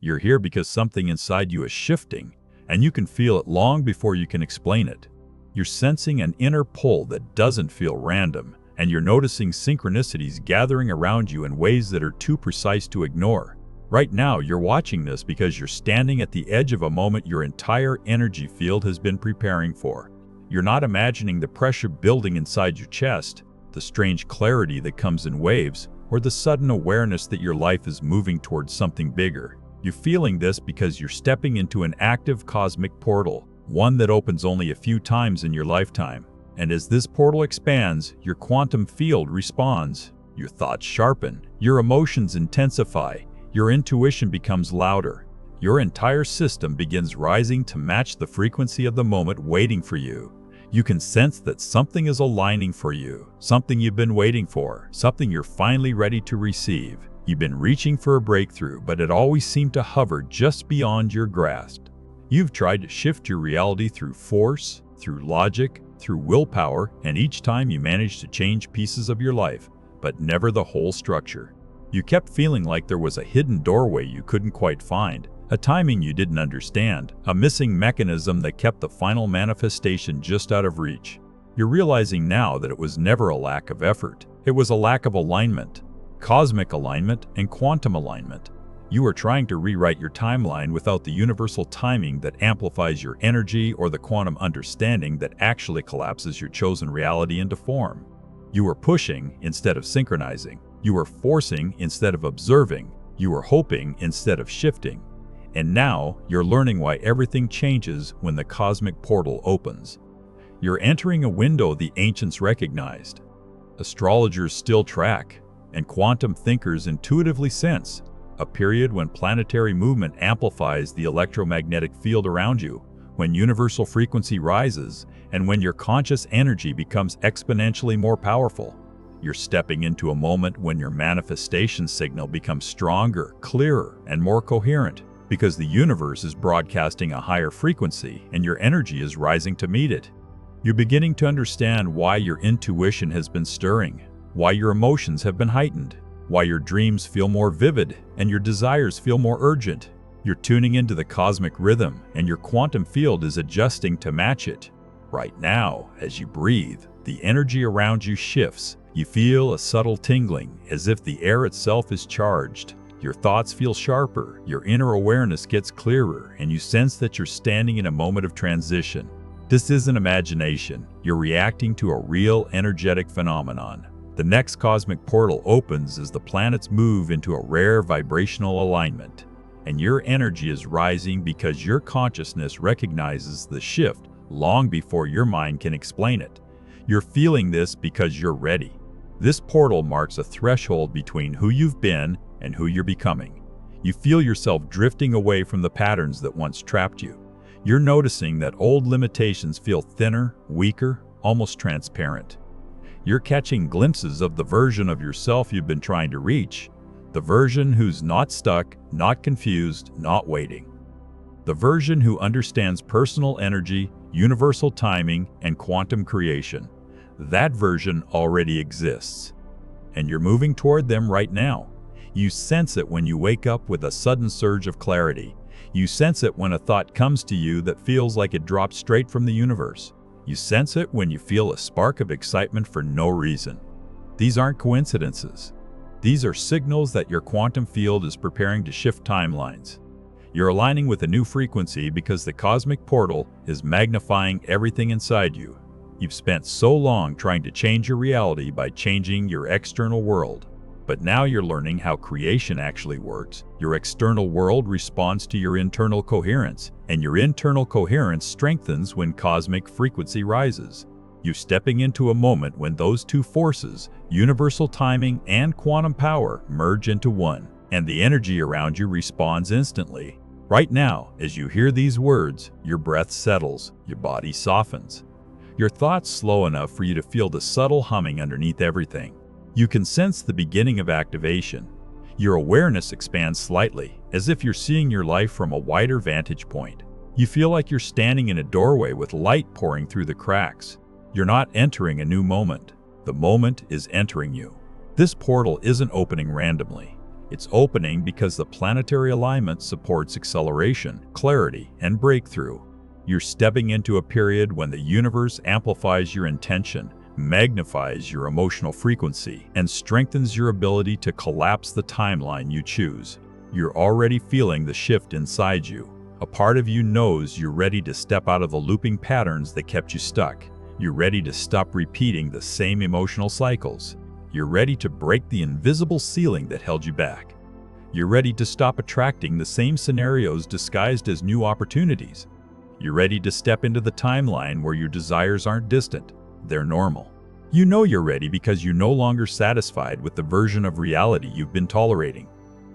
You're here because something inside you is shifting, and you can feel it long before you can explain it. You're sensing an inner pull that doesn't feel random, and you're noticing synchronicities gathering around you in ways that are too precise to ignore. Right now, you're watching this because you're standing at the edge of a moment your entire energy field has been preparing for. You're not imagining the pressure building inside your chest, the strange clarity that comes in waves, or the sudden awareness that your life is moving towards something bigger. You're feeling this because you're stepping into an active cosmic portal, one that opens only a few times in your lifetime. And as this portal expands, your quantum field responds. Your thoughts sharpen, your emotions intensify, your intuition becomes louder. Your entire system begins rising to match the frequency of the moment waiting for you. You can sense that something is aligning for you, something you've been waiting for, something you're finally ready to receive. You've been reaching for a breakthrough, but it always seemed to hover just beyond your grasp. You've tried to shift your reality through force, through logic, through willpower, and each time you managed to change pieces of your life, but never the whole structure. You kept feeling like there was a hidden doorway you couldn't quite find, a timing you didn't understand, a missing mechanism that kept the final manifestation just out of reach. You're realizing now that it was never a lack of effort. It was a lack of alignment, cosmic alignment and quantum alignment. You are trying to rewrite your timeline without the universal timing that amplifies your energy or the quantum understanding that actually collapses your chosen reality into form. You are pushing instead of synchronizing. You are forcing instead of observing. You are hoping instead of shifting. And now, you're learning why everything changes when the cosmic portal opens. You're entering a window the ancients recognized, astrologers still track, and quantum thinkers intuitively sense, a period when planetary movement amplifies the electromagnetic field around you, when universal frequency rises, and when your conscious energy becomes exponentially more powerful. You're stepping into a moment when your manifestation signal becomes stronger, clearer, and more coherent, because the universe is broadcasting a higher frequency and your energy is rising to meet it. You're beginning to understand why your intuition has been stirring, why your emotions have been heightened, why your dreams feel more vivid and your desires feel more urgent. You're tuning into the cosmic rhythm and your quantum field is adjusting to match it. Right now, as you breathe, the energy around you shifts. You feel a subtle tingling, as if the air itself is charged. Your thoughts feel sharper, your inner awareness gets clearer, and you sense that you're standing in a moment of transition. This isn't imagination. You're reacting to a real energetic phenomenon. The next cosmic portal opens as the planets move into a rare vibrational alignment, and your energy is rising because your consciousness recognizes the shift long before your mind can explain it. You're feeling this because you're ready. This portal marks a threshold between who you've been and who you're becoming. You feel yourself drifting away from the patterns that once trapped you. You're noticing that old limitations feel thinner, weaker, almost transparent. You're catching glimpses of the version of yourself you've been trying to reach, the version who's not stuck, not confused, not waiting. The version who understands personal energy, universal timing, and quantum creation. That version already exists, and you're moving toward them right now. You sense it when you wake up with a sudden surge of clarity. You sense it when a thought comes to you that feels like it dropped straight from the universe. You sense it when you feel a spark of excitement for no reason. These aren't coincidences. These are signals that your quantum field is preparing to shift timelines. You're aligning with a new frequency because the cosmic portal is magnifying everything inside you. You've spent so long trying to change your reality by changing your external world. But now you're learning how creation actually works. Your external world responds to your internal coherence, and your internal coherence strengthens when cosmic frequency rises. You're stepping into a moment when those two forces, universal timing and quantum power, merge into one, and the energy around you responds instantly. Right now, as you hear these words, your breath settles, your body softens. Your thoughts slow enough for you to feel the subtle humming underneath everything. You can sense the beginning of activation. Your awareness expands slightly, as if you're seeing your life from a wider vantage point. You feel like you're standing in a doorway with light pouring through the cracks. You're not entering a new moment. The moment is entering you. This portal isn't opening randomly. It's opening because the planetary alignment supports acceleration, clarity, and breakthrough. You're stepping into a period when the universe amplifies your intention, magnifies your emotional frequency, and strengthens your ability to collapse the timeline you choose. You're already feeling the shift inside you. A part of you knows you're ready to step out of the looping patterns that kept you stuck. You're ready to stop repeating the same emotional cycles. You're ready to break the invisible ceiling that held you back. You're ready to stop attracting the same scenarios disguised as new opportunities. You're ready to step into the timeline where your desires aren't distant, they're normal. You know you're ready because you're no longer satisfied with the version of reality you've been tolerating.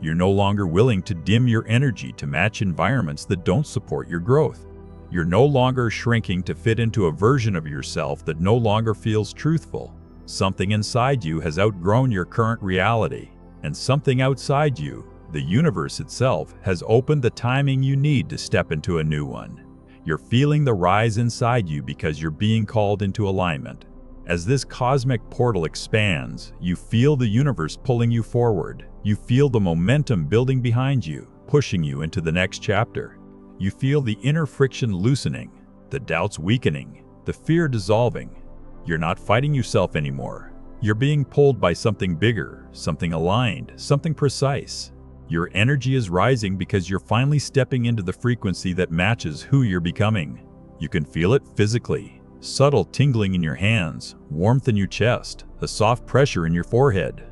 You're no longer willing to dim your energy to match environments that don't support your growth. You're no longer shrinking to fit into a version of yourself that no longer feels truthful. Something inside you has outgrown your current reality, and something outside you, the universe itself, has opened the timing you need to step into a new one. You're feeling the rise inside you because you're being called into alignment. As this cosmic portal expands, you feel the universe pulling you forward. You feel the momentum building behind you, pushing you into the next chapter. You feel the inner friction loosening, the doubts weakening, the fear dissolving. You're not fighting yourself anymore. You're being pulled by something bigger, something aligned, something precise. Your energy is rising because you're finally stepping into the frequency that matches who you're becoming. You can feel it physically. Subtle tingling in your hands, warmth in your chest, a soft pressure in your forehead.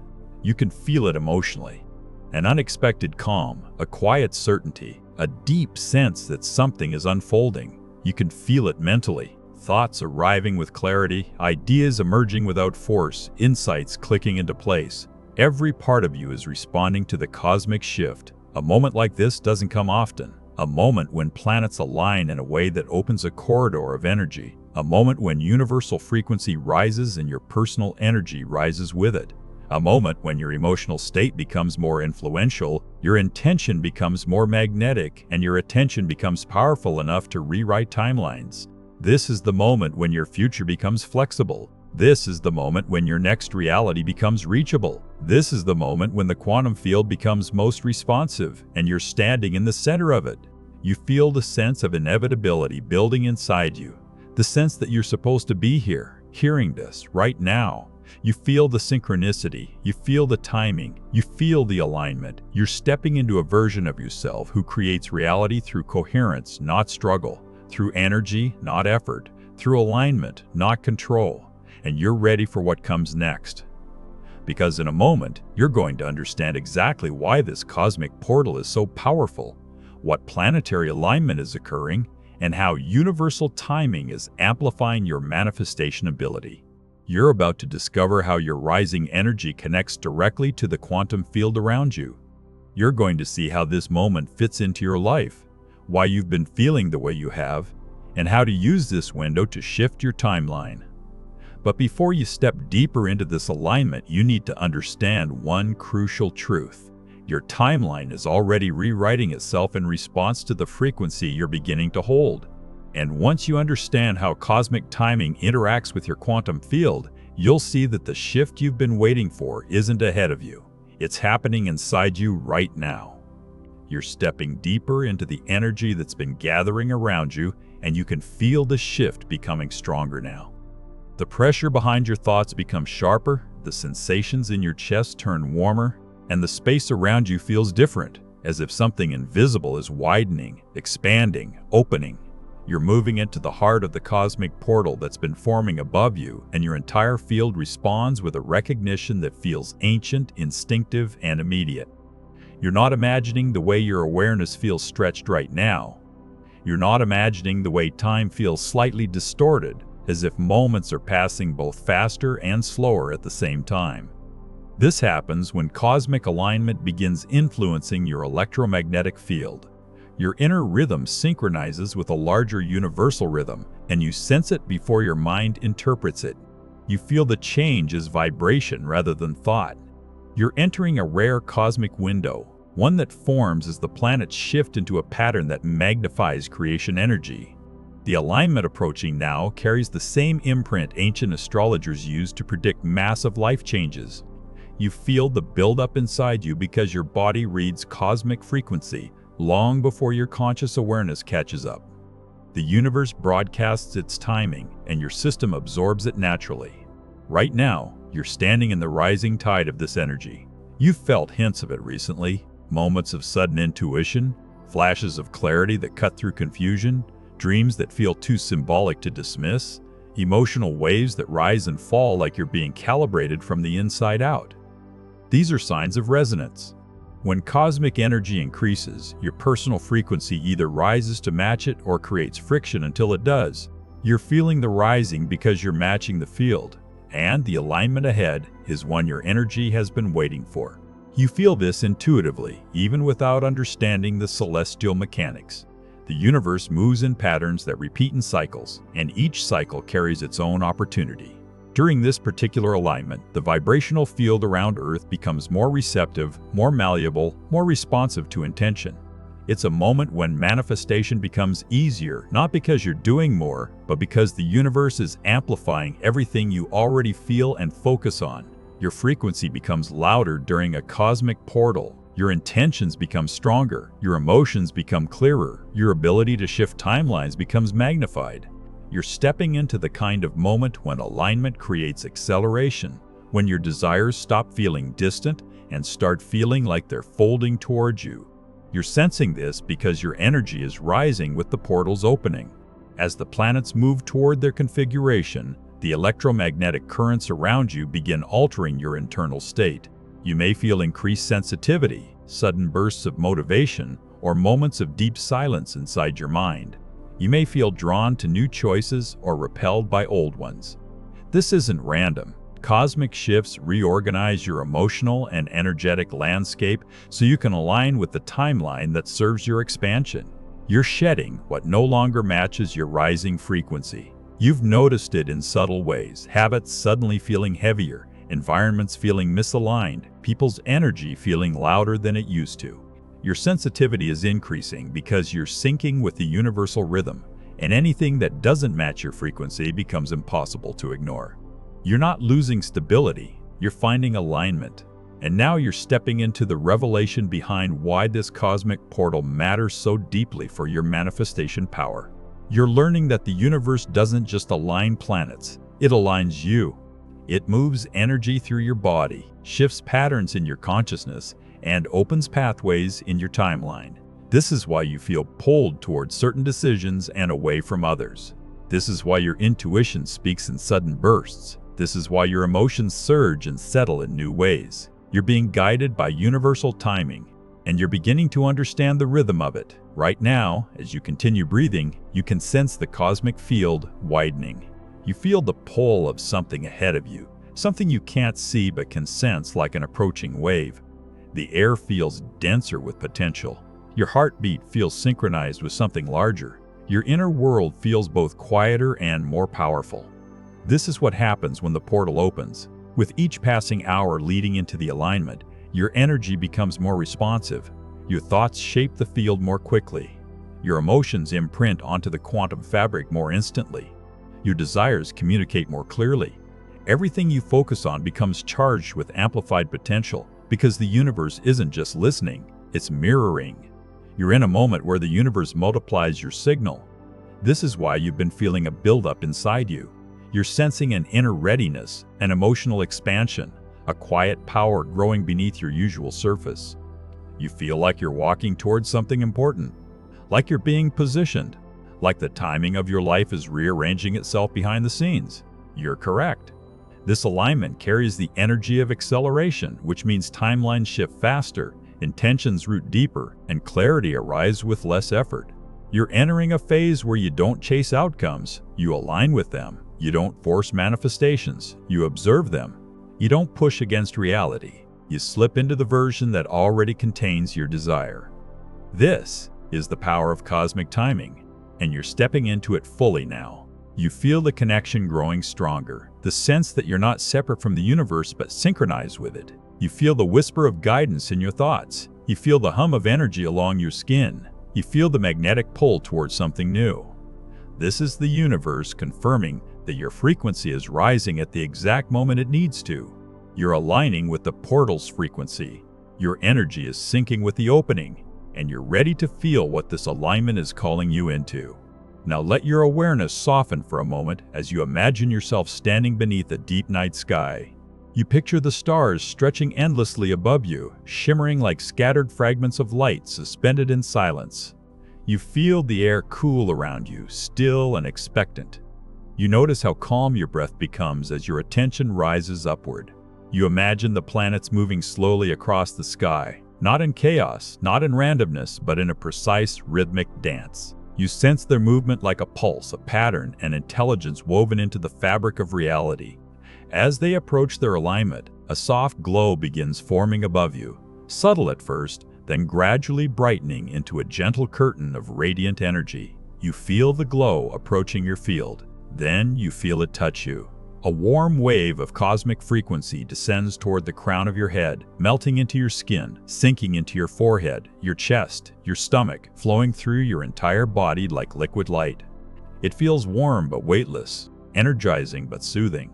You can feel it emotionally. An unexpected calm, a quiet certainty, a deep sense that something is unfolding. You can feel it mentally. Thoughts arriving with clarity, ideas emerging without force, insights clicking into place. Every part of you is responding to the cosmic shift. A moment like this doesn't come often. A moment when planets align in a way that opens a corridor of energy. A moment when universal frequency rises and your personal energy rises with it. A moment when your emotional state becomes more influential, your intention becomes more magnetic, and your attention becomes powerful enough to rewrite timelines. This is the moment when your future becomes flexible. This is the moment when your next reality becomes reachable. This is the moment when the quantum field becomes most responsive, and you're standing in the center of it. You feel the sense of inevitability building inside you. The sense that you're supposed to be here, hearing this, right now. You feel the synchronicity, you feel the timing, you feel the alignment. You're stepping into a version of yourself who creates reality through coherence, not struggle, through energy, not effort, through alignment, not control. And you're ready for what comes next. Because in a moment, you're going to understand exactly why this cosmic portal is so powerful, what planetary alignment is occurring, and how universal timing is amplifying your manifestation ability. You're about to discover how your rising energy connects directly to the quantum field around you. You're going to see how this moment fits into your life, why you've been feeling the way you have, and how to use this window to shift your timeline. But before you step deeper into this alignment, you need to understand one crucial truth. Your timeline is already rewriting itself in response to the frequency you're beginning to hold. And once you understand how cosmic timing interacts with your quantum field, you'll see that the shift you've been waiting for isn't ahead of you. It's happening inside you right now. You're stepping deeper into the energy that's been gathering around you, and you can feel the shift becoming stronger now. The pressure behind your thoughts becomes sharper, the sensations in your chest turn warmer, and the space around you feels different, as if something invisible is widening, expanding, opening. You're moving into the heart of the cosmic portal that's been forming above you, and your entire field responds with a recognition that feels ancient, instinctive, and immediate. You're not imagining the way your awareness feels stretched right now. You're not imagining the way time feels slightly distorted, as if moments are passing both faster and slower at the same time. This happens when cosmic alignment begins influencing your electromagnetic field. Your inner rhythm synchronizes with a larger universal rhythm, and you sense it before your mind interprets it. You feel the change as vibration rather than thought. You're entering a rare cosmic window, one that forms as the planets shift into a pattern that magnifies creation energy. The alignment approaching now carries the same imprint ancient astrologers used to predict massive life changes. You feel the buildup inside you because your body reads cosmic frequency long before your conscious awareness catches up. The universe broadcasts its timing, and your system absorbs it naturally. Right now, you're standing in the rising tide of this energy. You've felt hints of it recently, moments of sudden intuition, flashes of clarity that cut through confusion, dreams that feel too symbolic to dismiss, emotional waves that rise and fall like you're being calibrated from the inside out. These are signs of resonance. When cosmic energy increases, your personal frequency either rises to match it or creates friction until it does. You're feeling the rising because you're matching the field, and the alignment ahead is one your energy has been waiting for. You feel this intuitively, even without understanding the celestial mechanics. The universe moves in patterns that repeat in cycles, and each cycle carries its own opportunity. During this particular alignment, the vibrational field around Earth becomes more receptive, more malleable, more responsive to intention. It's a moment when manifestation becomes easier, not because you're doing more, but because the universe is amplifying everything you already feel and focus on. Your frequency becomes louder during a cosmic portal. Your intentions become stronger, your emotions become clearer, your ability to shift timelines becomes magnified. You're stepping into the kind of moment when alignment creates acceleration, when your desires stop feeling distant and start feeling like they're folding towards you. You're sensing this because your energy is rising with the portals opening. As the planets move toward their configuration, the electromagnetic currents around you begin altering your internal state. You may feel increased sensitivity, sudden bursts of motivation, or moments of deep silence inside your mind. You may feel drawn to new choices or repelled by old ones. This isn't random. Cosmic shifts reorganize your emotional and energetic landscape so you can align with the timeline that serves your expansion. You're shedding what no longer matches your rising frequency. You've noticed it in subtle ways, habits suddenly feeling heavier, environments feeling misaligned, people's energy feeling louder than it used to. Your sensitivity is increasing because you're syncing with the universal rhythm, and anything that doesn't match your frequency becomes impossible to ignore. You're not losing stability, you're finding alignment. And now you're stepping into the revelation behind why this cosmic portal matters so deeply for your manifestation power. You're learning that the universe doesn't just align planets, it aligns you. It moves energy through your body, shifts patterns in your consciousness, and opens pathways in your timeline. This is why you feel pulled towards certain decisions and away from others. This is why your intuition speaks in sudden bursts. This is why your emotions surge and settle in new ways. You're being guided by universal timing, and you're beginning to understand the rhythm of it. Right now, as you continue breathing, you can sense the cosmic field widening. You feel the pull of something ahead of you, something you can't see but can sense like an approaching wave. The air feels denser with potential. Your heartbeat feels synchronized with something larger. Your inner world feels both quieter and more powerful. This is what happens when the portal opens. With each passing hour leading into the alignment, your energy becomes more responsive. Your thoughts shape the field more quickly. Your emotions imprint onto the quantum fabric more instantly. Your desires communicate more clearly. Everything you focus on becomes charged with amplified potential because the universe isn't just listening, it's mirroring. You're in a moment where the universe multiplies your signal. This is why you've been feeling a buildup inside you. You're sensing an inner readiness, an emotional expansion, a quiet power growing beneath your usual surface. You feel like you're walking towards something important, like you're being positioned, like the timing of your life is rearranging itself behind the scenes. You're correct. This alignment carries the energy of acceleration, which means timelines shift faster, intentions root deeper, and clarity arrives with less effort. You're entering a phase where you don't chase outcomes, you align with them. You don't force manifestations, you observe them. You don't push against reality. You slip into the version that already contains your desire. This is the power of cosmic timing, and you're stepping into it fully now. You feel the connection growing stronger, the sense that you're not separate from the universe but synchronized with it. You feel the whisper of guidance in your thoughts. You feel the hum of energy along your skin. You feel the magnetic pull towards something new. This is the universe confirming that your frequency is rising at the exact moment it needs to. You're aligning with the portal's frequency. Your energy is syncing with the opening, and you're ready to feel what this alignment is calling you into. Now let your awareness soften for a moment as you imagine yourself standing beneath a deep night sky. You picture the stars stretching endlessly above you, shimmering like scattered fragments of light suspended in silence. You feel the air cool around you, still and expectant. You notice how calm your breath becomes as your attention rises upward. You imagine the planets moving slowly across the sky, not in chaos, not in randomness, but in a precise rhythmic dance. You sense their movement like a pulse, a pattern, and intelligence woven into the fabric of reality. As they approach their alignment, a soft glow begins forming above you, subtle at first, then gradually brightening into a gentle curtain of radiant energy. You feel the glow approaching your field. Then you feel it touch you. A warm wave of cosmic frequency descends toward the crown of your head, melting into your skin, sinking into your forehead, your chest, your stomach, flowing through your entire body like liquid light. It feels warm but weightless, energizing but soothing.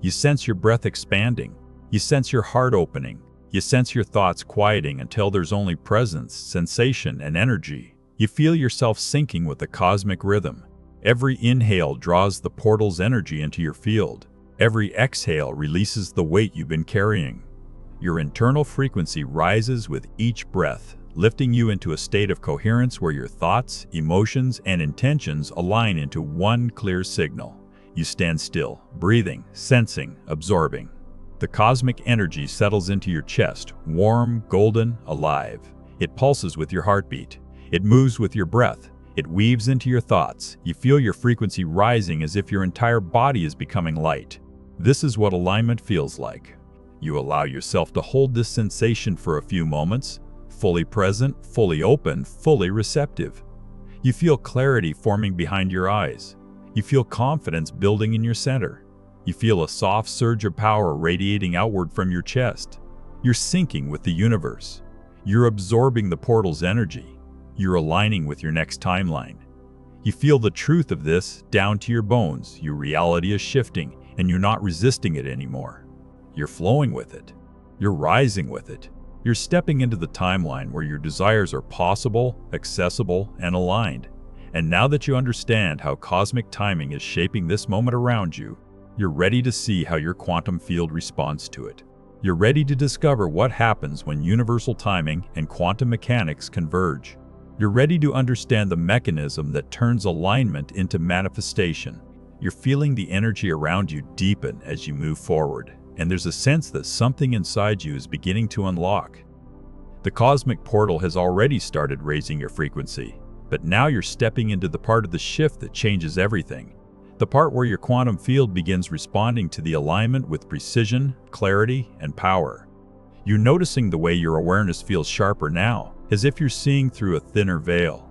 You sense your breath expanding. You sense your heart opening. You sense your thoughts quieting until there's only presence, sensation, and energy. You feel yourself syncing with the cosmic rhythm. Every inhale draws the portal's energy into your field. Every exhale releases the weight you've been carrying. Your internal frequency rises with each breath, lifting you into a state of coherence where your thoughts, emotions, and intentions align into one clear signal. You stand still, breathing, sensing, absorbing. The cosmic energy settles into your chest, warm, golden, alive. It pulses with your heartbeat. It moves with your breath. It weaves into your thoughts. You feel your frequency rising as if your entire body is becoming light. This is what alignment feels like. You allow yourself to hold this sensation for a few moments, fully present, fully open, fully receptive. You feel clarity forming behind your eyes. You feel confidence building in your center. You feel a soft surge of power radiating outward from your chest. You're syncing with the universe. You're absorbing the portal's energy. You're aligning with your next timeline. You feel the truth of this down to your bones. Your reality is shifting, and you're not resisting it anymore. You're flowing with it. You're rising with it. You're stepping into the timeline where your desires are possible, accessible, and aligned. And now that you understand how cosmic timing is shaping this moment around you, you're ready to see how your quantum field responds to it. You're ready to discover what happens when universal timing and quantum mechanics converge. You're ready to understand the mechanism that turns alignment into manifestation. You're feeling the energy around you deepen as you move forward, and there's a sense that something inside you is beginning to unlock. The cosmic portal has already started raising your frequency, but now you're stepping into the part of the shift that changes everything. The part where your quantum field begins responding to the alignment with precision, clarity, and power. You're noticing the way your awareness feels sharper now, as if you're seeing through a thinner veil.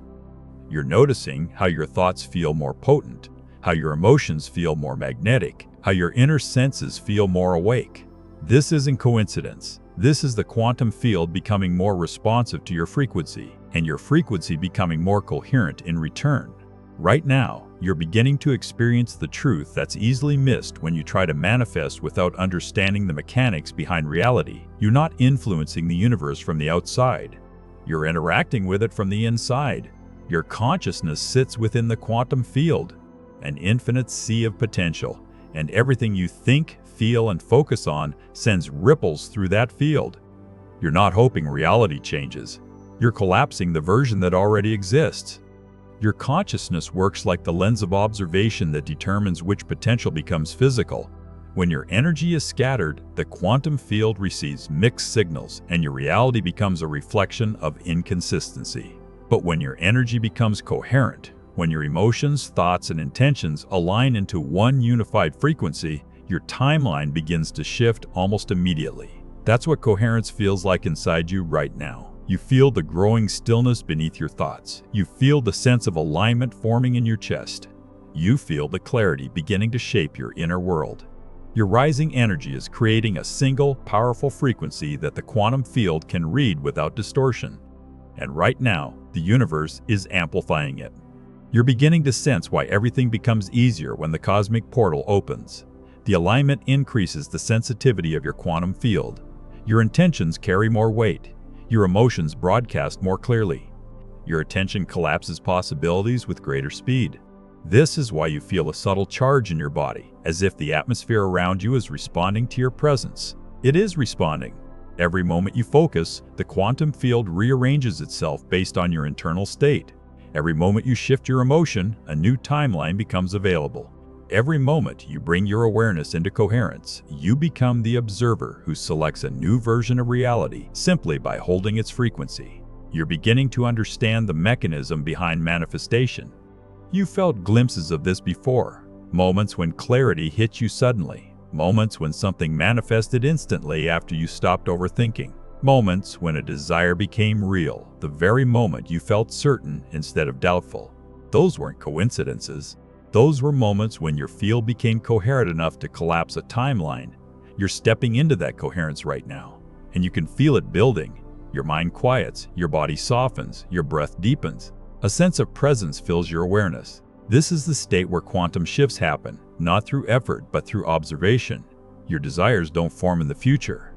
You're noticing how your thoughts feel more potent, how your emotions feel more magnetic, how your inner senses feel more awake. This isn't coincidence. This is the quantum field becoming more responsive to your frequency, and your frequency becoming more coherent in return. Right now, you're beginning to experience the truth that's easily missed when you try to manifest without understanding the mechanics behind reality. You're not influencing the universe from the outside. You're interacting with it from the inside. Your consciousness sits within the quantum field, an infinite sea of potential, and everything you think, feel, and focus on sends ripples through that field. You're not hoping reality changes. You're collapsing the version that already exists. Your consciousness works like the lens of observation that determines which potential becomes physical. When your energy is scattered, the quantum field receives mixed signals, and your reality becomes a reflection of inconsistency. But when your energy becomes coherent, when your emotions, thoughts, and intentions align into one unified frequency, your timeline begins to shift almost immediately. That's what coherence feels like inside you right now. You feel the growing stillness beneath your thoughts. You feel the sense of alignment forming in your chest. You feel the clarity beginning to shape your inner world. Your rising energy is creating a single, powerful frequency that the quantum field can read without distortion. And right now, the universe is amplifying it. You're beginning to sense why everything becomes easier when the cosmic portal opens. The alignment increases the sensitivity of your quantum field. Your intentions carry more weight. Your emotions broadcast more clearly. Your attention collapses possibilities with greater speed. This is why you feel a subtle charge in your body, as if the atmosphere around you is responding to your presence. It is responding. Every moment you focus, the quantum field rearranges itself based on your internal state. Every moment you shift your emotion, a new timeline becomes available. Every moment you bring your awareness into coherence, you become the observer who selects a new version of reality simply by holding its frequency. You're beginning to understand the mechanism behind manifestation. You felt glimpses of this before, moments when clarity hit you suddenly, moments when something manifested instantly after you stopped overthinking, moments when a desire became real, the very moment you felt certain instead of doubtful. Those weren't coincidences. Those were moments when your field became coherent enough to collapse a timeline. You're stepping into that coherence right now, and you can feel it building. Your mind quiets, your body softens, your breath deepens. A sense of presence fills your awareness. This is the state where quantum shifts happen, not through effort but through observation. Your desires don't form in the future.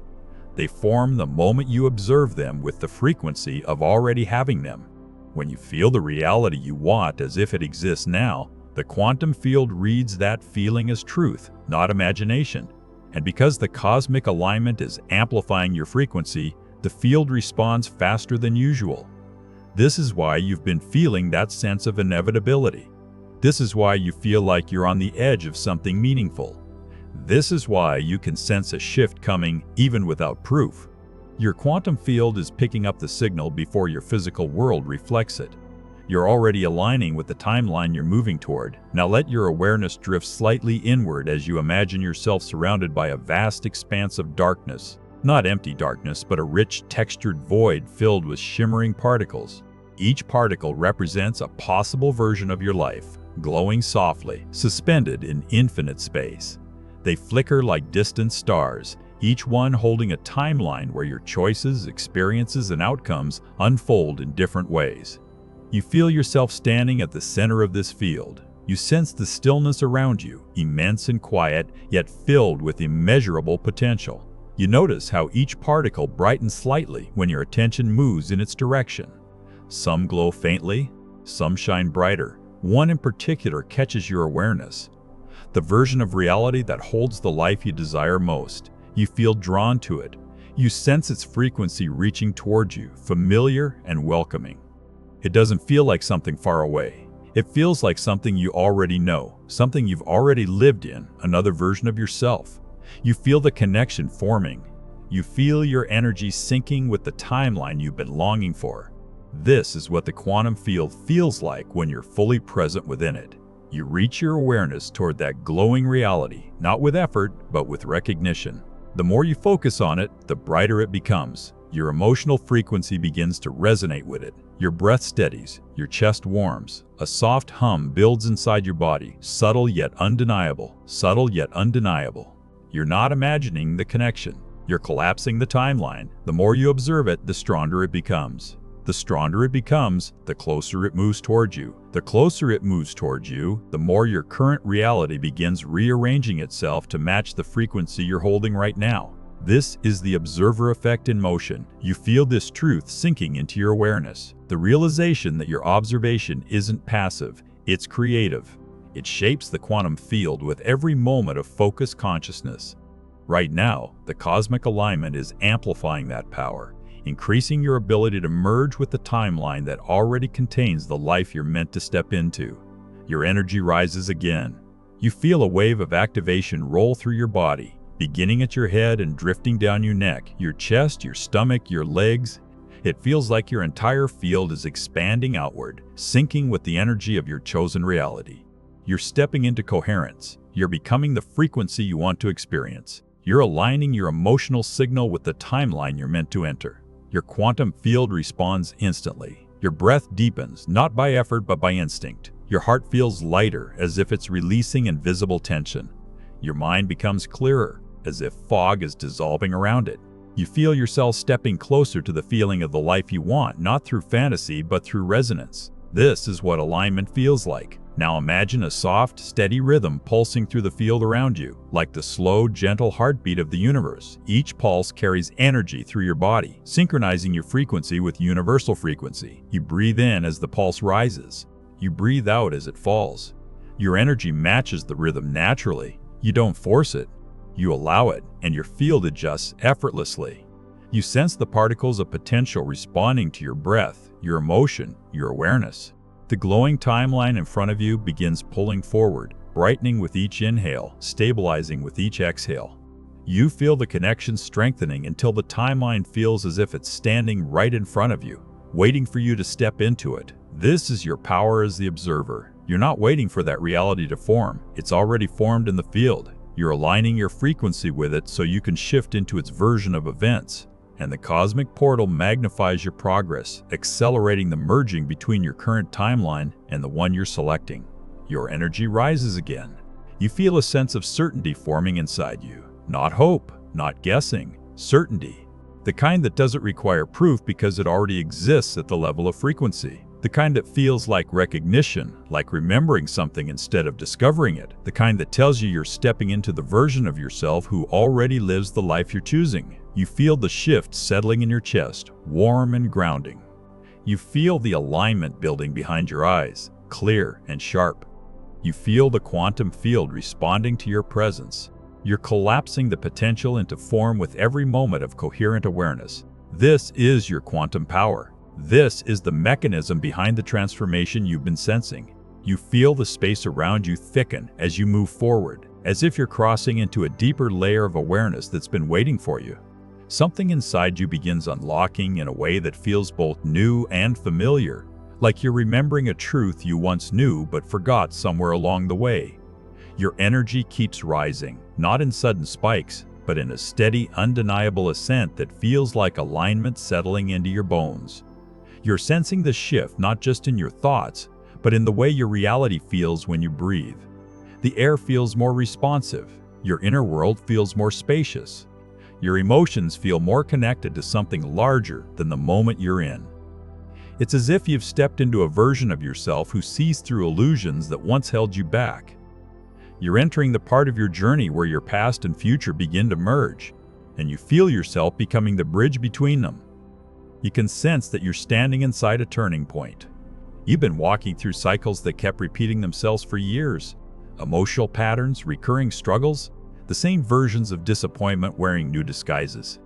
They form the moment you observe them with the frequency of already having them. When you feel the reality you want as if it exists now, the quantum field reads that feeling as truth, not imagination. And because the cosmic alignment is amplifying your frequency, the field responds faster than usual. This is why you've been feeling that sense of inevitability. This is why you feel like you're on the edge of something meaningful. This is why you can sense a shift coming even without proof. Your quantum field is picking up the signal before your physical world reflects it. You're already aligning with the timeline you're moving toward. Now let your awareness drift slightly inward as you imagine yourself surrounded by a vast expanse of darkness. Not empty darkness, but a rich, textured void filled with shimmering particles. Each particle represents a possible version of your life, glowing softly, suspended in infinite space. They flicker like distant stars, each one holding a timeline where your choices, experiences, and outcomes unfold in different ways. You feel yourself standing at the center of this field. You sense the stillness around you, immense and quiet, yet filled with immeasurable potential. You notice how each particle brightens slightly when your attention moves in its direction. Some glow faintly, some shine brighter. One in particular catches your awareness. The version of reality that holds the life you desire most. You feel drawn to it. You sense its frequency reaching towards you, familiar and welcoming. It doesn't feel like something far away. It feels like something you already know, something you've already lived in, another version of yourself. You feel the connection forming. You feel your energy syncing with the timeline you've been longing for. This is what the quantum field feels like when you're fully present within it. You reach your awareness toward that glowing reality, not with effort, but with recognition. The more you focus on it, the brighter it becomes. Your emotional frequency begins to resonate with it. Your breath steadies, your chest warms. A soft hum builds inside your body, subtle yet undeniable, subtle yet undeniable. You're not imagining the connection. You're collapsing the timeline. The more you observe it, the stronger it becomes. The stronger it becomes, the closer it moves towards you. The closer it moves towards you, the more your current reality begins rearranging itself to match the frequency you're holding right now. This is the observer effect in motion. You feel this truth sinking into your awareness. The realization that your observation isn't passive, it's creative. It shapes the quantum field with every moment of focused consciousness. Right now, the cosmic alignment is amplifying that power, increasing your ability to merge with the timeline that already contains the life you're meant to step into. Your energy rises again. You feel a wave of activation roll through your body, beginning at your head and drifting down your neck, your chest, your stomach, your legs. It feels like your entire field is expanding outward, syncing with the energy of your chosen reality. You're stepping into coherence. You're becoming the frequency you want to experience. You're aligning your emotional signal with the timeline you're meant to enter. Your quantum field responds instantly. Your breath deepens, not by effort but by instinct. Your heart feels lighter, as if it's releasing invisible tension. Your mind becomes clearer, as if fog is dissolving around it. You feel yourself stepping closer to the feeling of the life you want, not through fantasy but through resonance. This is what alignment feels like. Now imagine a soft, steady rhythm pulsing through the field around you, like the slow, gentle heartbeat of the universe. Each pulse carries energy through your body, synchronizing your frequency with universal frequency. You breathe in as the pulse rises. You breathe out as it falls. Your energy matches the rhythm naturally. You don't force it. You allow it, and your field adjusts effortlessly. You sense the particles of potential responding to your breath, your emotion, your awareness. The glowing timeline in front of you begins pulling forward, brightening with each inhale, stabilizing with each exhale. You feel the connection strengthening until the timeline feels as if it's standing right in front of you, waiting for you to step into it. This is your power as the observer. You're not waiting for that reality to form. It's already formed in the field. You're aligning your frequency with it so you can shift into its version of events. And the cosmic portal magnifies your progress, accelerating the merging between your current timeline and the one you're selecting. Your energy rises again. You feel a sense of certainty forming inside you. Not hope, not guessing, certainty. The kind that doesn't require proof because it already exists at the level of frequency. The kind that feels like recognition, like remembering something instead of discovering it. The kind that tells you you're stepping into the version of yourself who already lives the life you're choosing. You feel the shift settling in your chest, warm and grounding. You feel the alignment building behind your eyes, clear and sharp. You feel the quantum field responding to your presence. You're collapsing the potential into form with every moment of coherent awareness. This is your quantum power. This is the mechanism behind the transformation you've been sensing. You feel the space around you thicken as you move forward, as if you're crossing into a deeper layer of awareness that's been waiting for you. Something inside you begins unlocking in a way that feels both new and familiar, like you're remembering a truth you once knew but forgot somewhere along the way. Your energy keeps rising, not in sudden spikes, but in a steady, undeniable ascent that feels like alignment settling into your bones. You're sensing the shift not just in your thoughts, but in the way your reality feels when you breathe. The air feels more responsive. Your inner world feels more spacious. Your emotions feel more connected to something larger than the moment you're in. It's as if you've stepped into a version of yourself who sees through illusions that once held you back. You're entering the part of your journey where your past and future begin to merge, and you feel yourself becoming the bridge between them. You can sense that you're standing inside a turning point. You've been walking through cycles that kept repeating themselves for years. Emotional patterns, recurring struggles, the same versions of disappointment wearing new disguises.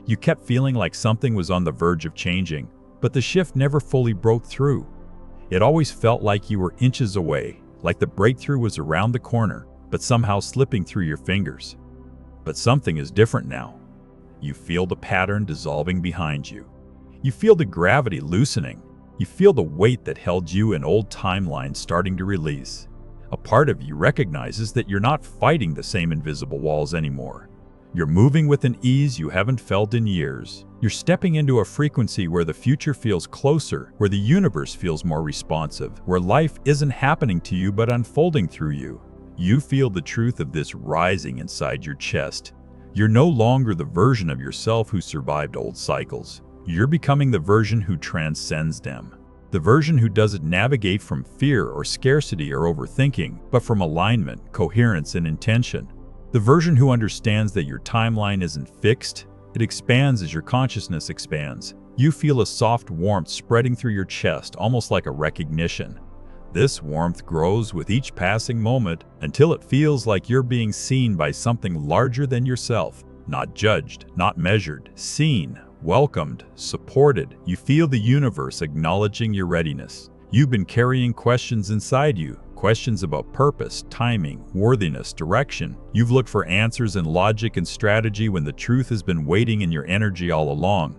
You kept feeling like something was on the verge of changing, but the shift never fully broke through. It always felt like you were inches away, like the breakthrough was around the corner, but somehow slipping through your fingers. But something is different now. You feel the pattern dissolving behind you. You feel the gravity loosening. You feel the weight that held you in old timelines starting to release. A part of you recognizes that you're not fighting the same invisible walls anymore. You're moving with an ease you haven't felt in years. You're stepping into a frequency where the future feels closer, where the universe feels more responsive, where life isn't happening to you but unfolding through you. You feel the truth of this rising inside your chest. You're no longer the version of yourself who survived old cycles. You're becoming the version who transcends them. The version who doesn't navigate from fear or scarcity or overthinking, but from alignment, coherence, and intention. The version who understands that your timeline isn't fixed, it expands as your consciousness expands. You feel a soft warmth spreading through your chest, almost like a recognition. This warmth grows with each passing moment until it feels like you're being seen by something larger than yourself. Not judged, not measured, seen, welcomed, supported. You feel the universe acknowledging your readiness. You've been carrying questions inside you, questions about purpose, timing, worthiness, direction. You've looked for answers in logic and strategy when the truth has been waiting in your energy all along.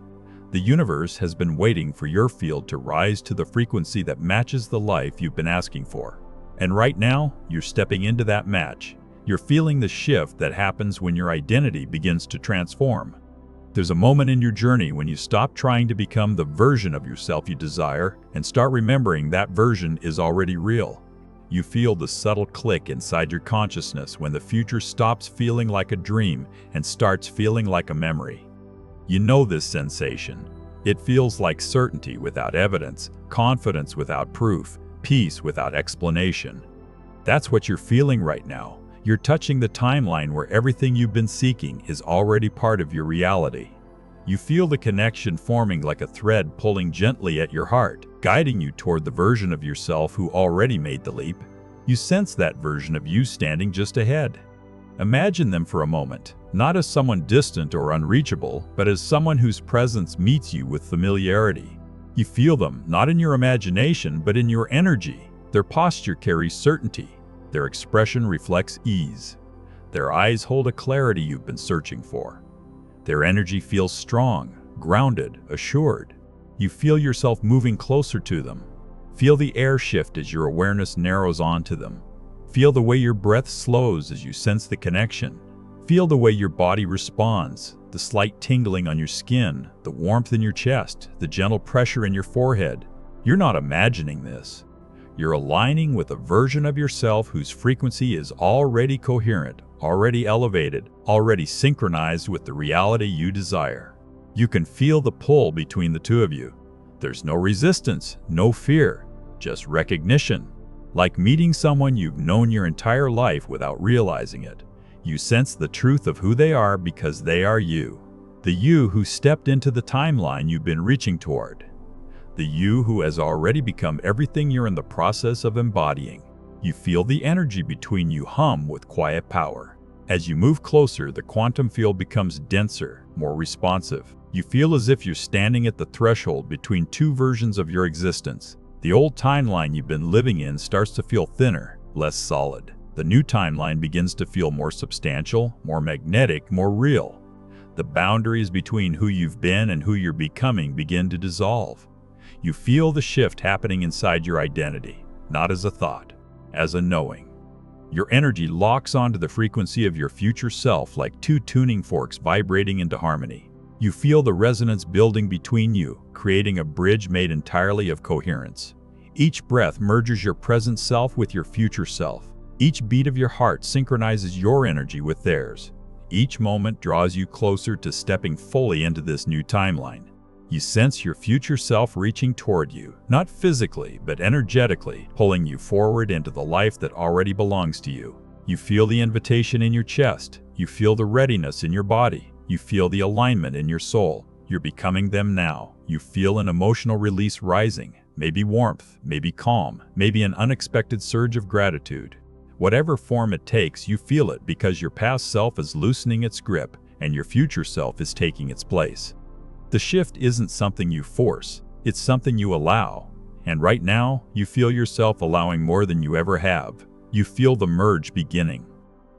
The universe has been waiting for your field to rise to the frequency that matches the life you've been asking for. And right now, you're stepping into that match. You're feeling the shift that happens when your identity begins to transform. There's a moment in your journey when you stop trying to become the version of yourself you desire and start remembering that version is already real. You feel the subtle click inside your consciousness when the future stops feeling like a dream and starts feeling like a memory. You know this sensation. It feels like certainty without evidence, confidence without proof, peace without explanation. That's what you're feeling right now. You're touching the timeline where everything you've been seeking is already part of your reality. You feel the connection forming like a thread pulling gently at your heart, guiding you toward the version of yourself who already made the leap. You sense that version of you standing just ahead. Imagine them for a moment, not as someone distant or unreachable, but as someone whose presence meets you with familiarity. You feel them, not in your imagination, but in your energy. Their posture carries certainty. Their expression reflects ease. Their eyes hold a clarity you've been searching for. Their energy feels strong, grounded, assured. You feel yourself moving closer to them. Feel the air shift as your awareness narrows onto them. Feel the way your breath slows as you sense the connection. Feel the way your body responds, the slight tingling on your skin, the warmth in your chest, the gentle pressure in your forehead. You're not imagining this. You're aligning with a version of yourself whose frequency is already coherent, already elevated, already synchronized with the reality you desire. You can feel the pull between the two of you. There's no resistance, no fear, just recognition. Like meeting someone you've known your entire life without realizing it. You sense the truth of who they are because they are you. The you who stepped into the timeline you've been reaching toward. The you who has already become everything you're in the process of embodying. You feel the energy between you hum with quiet power. As you move closer, the quantum field becomes denser, more responsive. You feel as if you're standing at the threshold between two versions of your existence. The old timeline you've been living in starts to feel thinner, less solid. The new timeline begins to feel more substantial, more magnetic, more real. The boundaries between who you've been and who you're becoming begin to dissolve. You feel the shift happening inside your identity, not as a thought, as a knowing. Your energy locks onto the frequency of your future self like two tuning forks vibrating into harmony. You feel the resonance building between you, creating a bridge made entirely of coherence. Each breath merges your present self with your future self. Each beat of your heart synchronizes your energy with theirs. Each moment draws you closer to stepping fully into this new timeline. You sense your future self reaching toward you, not physically, but energetically, pulling you forward into the life that already belongs to you. You feel the invitation in your chest. You feel the readiness in your body. You feel the alignment in your soul. You're becoming them now. You feel an emotional release rising, maybe warmth, maybe calm, maybe an unexpected surge of gratitude. Whatever form it takes, you feel it because your past self is loosening its grip and your future self is taking its place. The shift isn't something you force, it's something you allow. And right now, you feel yourself allowing more than you ever have. You feel the merge beginning.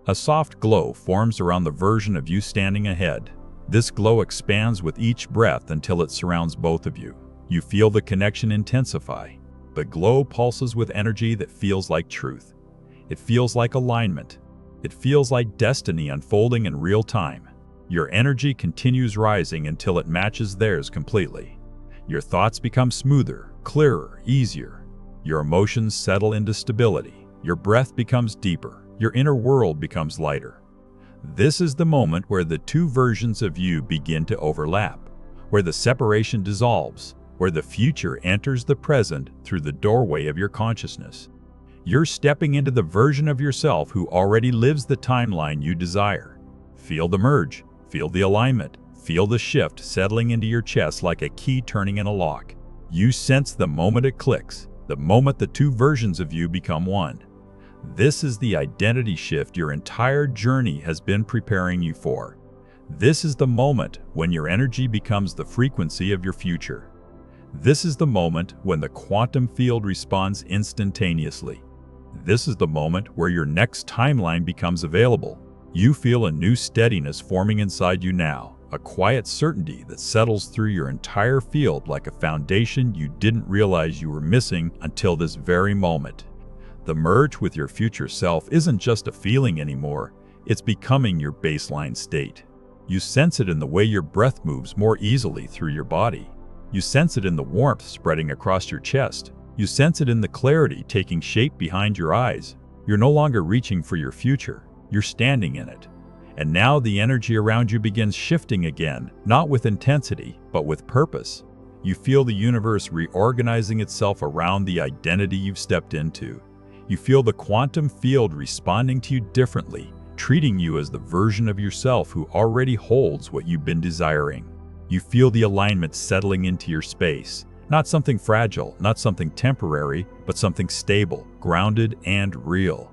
A soft glow forms around the version of you standing ahead. This glow expands with each breath until it surrounds both of you. You feel the connection intensify. The glow pulses with energy that feels like truth. It feels like alignment. It feels like destiny unfolding in real time. Your energy continues rising until it matches theirs completely. Your thoughts become smoother, clearer, easier. Your emotions settle into stability. Your breath becomes deeper. Your inner world becomes lighter. This is the moment where the two versions of you begin to overlap, where the separation dissolves, where the future enters the present through the doorway of your consciousness. You're stepping into the version of yourself who already lives the timeline you desire. Feel the merge, feel the alignment, feel the shift settling into your chest like a key turning in a lock. You sense the moment it clicks, the moment the two versions of you become one. This is the identity shift your entire journey has been preparing you for. This is the moment when your energy becomes the frequency of your future. This is the moment when the quantum field responds instantaneously. This is the moment where your next timeline becomes available. You feel a new steadiness forming inside you now, a quiet certainty that settles through your entire field like a foundation you didn't realize you were missing until this very moment. The merge with your future self isn't just a feeling anymore, it's becoming your baseline state. You sense it in the way your breath moves more easily through your body. You sense it in the warmth spreading across your chest. You sense it in the clarity taking shape behind your eyes. You're no longer reaching for your future, you're standing in it. And now the energy around you begins shifting again, not with intensity, but with purpose. You feel the universe reorganizing itself around the identity you've stepped into. You feel the quantum field responding to you differently, treating you as the version of yourself who already holds what you've been desiring. You feel the alignment settling into your space. Not something fragile, not something temporary, but something stable, grounded, and real.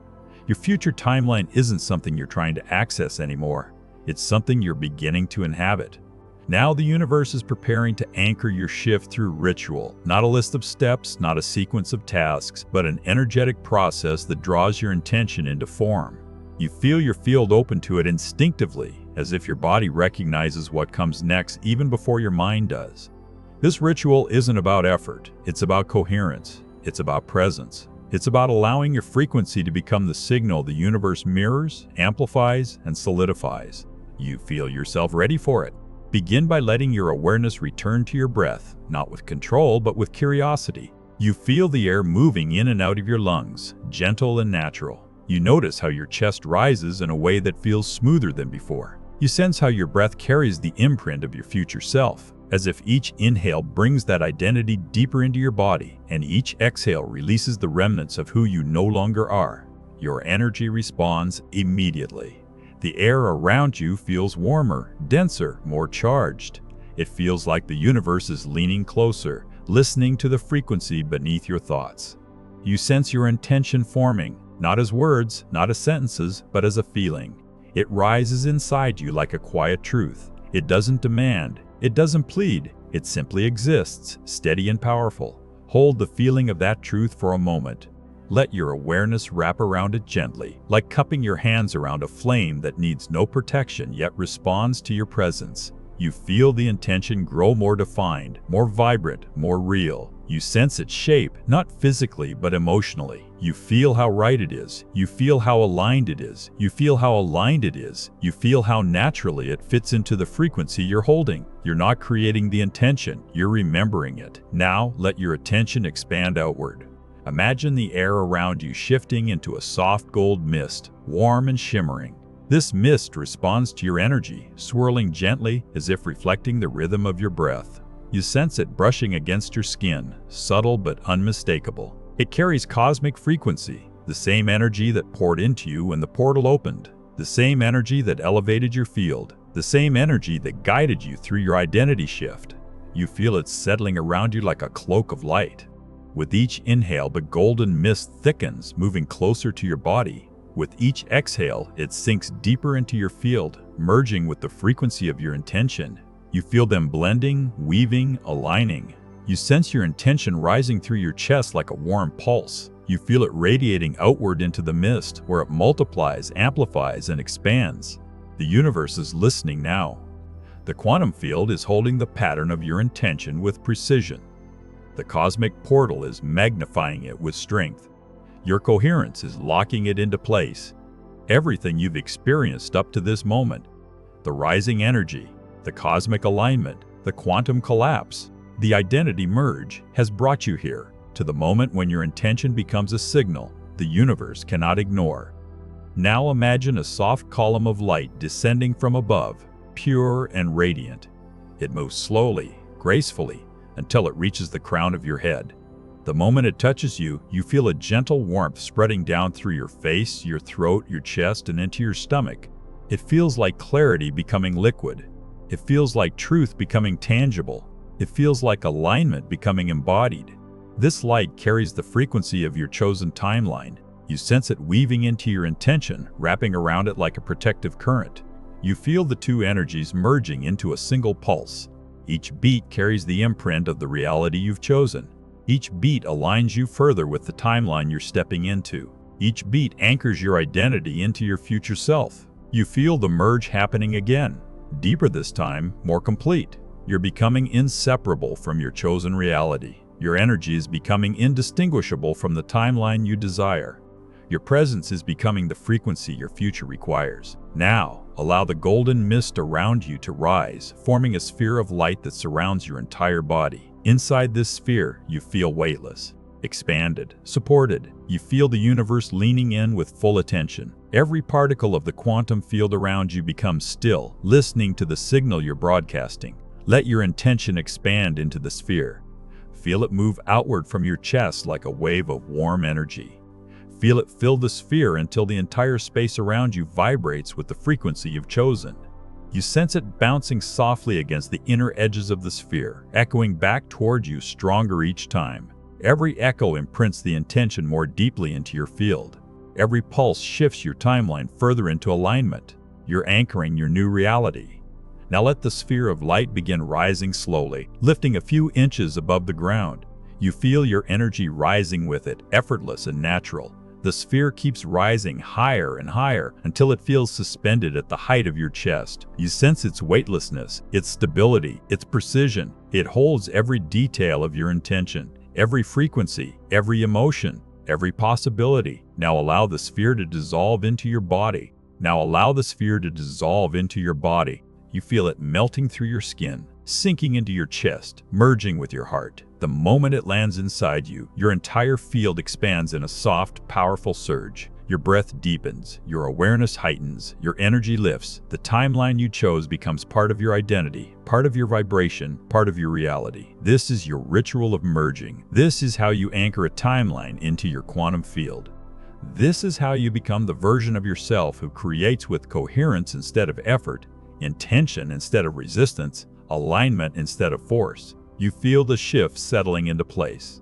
Your future timeline isn't something you're trying to access anymore. It's something you're beginning to inhabit. Now the universe is preparing to anchor your shift through ritual, not a list of steps, not a sequence of tasks, but an energetic process that draws your intention into form. You feel your field open to it instinctively, as if your body recognizes what comes next even before your mind does. This ritual isn't about effort, it's about coherence, it's about presence. It's about allowing your frequency to become the signal the universe mirrors, amplifies, and solidifies. You feel yourself ready for it. Begin by letting your awareness return to your breath, not with control, but with curiosity. You feel the air moving in and out of your lungs, gentle and natural. You notice how your chest rises in a way that feels smoother than before. You sense how your breath carries the imprint of your future self, as if each inhale brings that identity deeper into your body, and each exhale releases the remnants of who you no longer are. Your energy responds immediately. The air around you feels warmer, denser, more charged. It feels like the universe is leaning closer, listening to the frequency beneath your thoughts. You sense your intention forming, not as words, not as sentences, but as a feeling. It rises inside you like a quiet truth. It doesn't demand, it doesn't plead, it simply exists, steady and powerful. Hold the feeling of that truth for a moment. Let your awareness wrap around it gently, like cupping your hands around a flame that needs no protection yet responds to your presence. You feel the intention grow more defined, more vibrant, more real. You sense its shape, not physically but emotionally. You feel how right it is. You feel how aligned it is. You feel how aligned it is. You feel how naturally it fits into the frequency you're holding. You're not creating the intention, you're remembering it. Now, let your attention expand outward. Imagine the air around you shifting into a soft gold mist, warm and shimmering. This mist responds to your energy, swirling gently as if reflecting the rhythm of your breath. You sense it brushing against your skin, subtle but unmistakable. It carries cosmic frequency, the same energy that poured into you when the portal opened, the same energy that elevated your field, the same energy that guided you through your identity shift. You feel it settling around you like a cloak of light. With each inhale, the golden mist thickens, moving closer to your body. With each exhale, it sinks deeper into your field, merging with the frequency of your intention. You feel them blending, weaving, aligning. You sense your intention rising through your chest like a warm pulse. You feel it radiating outward into the mist, where it multiplies, amplifies, and expands. The universe is listening now. The quantum field is holding the pattern of your intention with precision. The cosmic portal is magnifying it with strength. Your coherence is locking it into place. Everything you've experienced up to this moment, the rising energy, the cosmic alignment, the quantum collapse, the identity merge, has brought you here, to the moment when your intention becomes a signal the universe cannot ignore. Now imagine a soft column of light descending from above, pure and radiant. It moves slowly, gracefully, until it reaches the crown of your head. The moment it touches you, you feel a gentle warmth spreading down through your face, your throat, your chest, and into your stomach. It feels like clarity becoming liquid. It feels like truth becoming tangible. It feels like alignment becoming embodied. This light carries the frequency of your chosen timeline. You sense it weaving into your intention, wrapping around it like a protective current. You feel the two energies merging into a single pulse. Each beat carries the imprint of the reality you've chosen. Each beat aligns you further with the timeline you're stepping into. Each beat anchors your identity into your future self. You feel the merge happening again, deeper this time, more complete. You're becoming inseparable from your chosen reality. Your energy is becoming indistinguishable from the timeline you desire. Your presence is becoming the frequency your future requires. Now, allow the golden mist around you to rise, forming a sphere of light that surrounds your entire body. Inside this sphere, you feel weightless, expanded, supported. You feel the universe leaning in with full attention. Every particle of the quantum field around you becomes still, listening to the signal you're broadcasting. Let your intention expand into the sphere. Feel it move outward from your chest like a wave of warm energy. Feel it fill the sphere until the entire space around you vibrates with the frequency you've chosen. You sense it bouncing softly against the inner edges of the sphere, echoing back toward you stronger each time. Every echo imprints the intention more deeply into your field. Every pulse shifts your timeline further into alignment. You're anchoring your new reality. Now let the sphere of light begin rising slowly, lifting a few inches above the ground. You feel your energy rising with it, effortless and natural. The sphere keeps rising higher and higher until it feels suspended at the height of your chest. You sense its weightlessness, its stability, its precision. It holds every detail of your intention, every frequency, every emotion, every possibility. Now allow the sphere to dissolve into your body. Now allow the sphere to dissolve into your body. You feel it melting through your skin, sinking into your chest, merging with your heart. The moment it lands inside you, your entire field expands in a soft, powerful surge. Your breath deepens, your awareness heightens, your energy lifts. The timeline you chose becomes part of your identity, part of your vibration, part of your reality. This is your ritual of merging. This is how you anchor a timeline into your quantum field. This is how you become the version of yourself who creates with coherence instead of effort, intention instead of resistance, alignment instead of force. You feel the shift settling into place.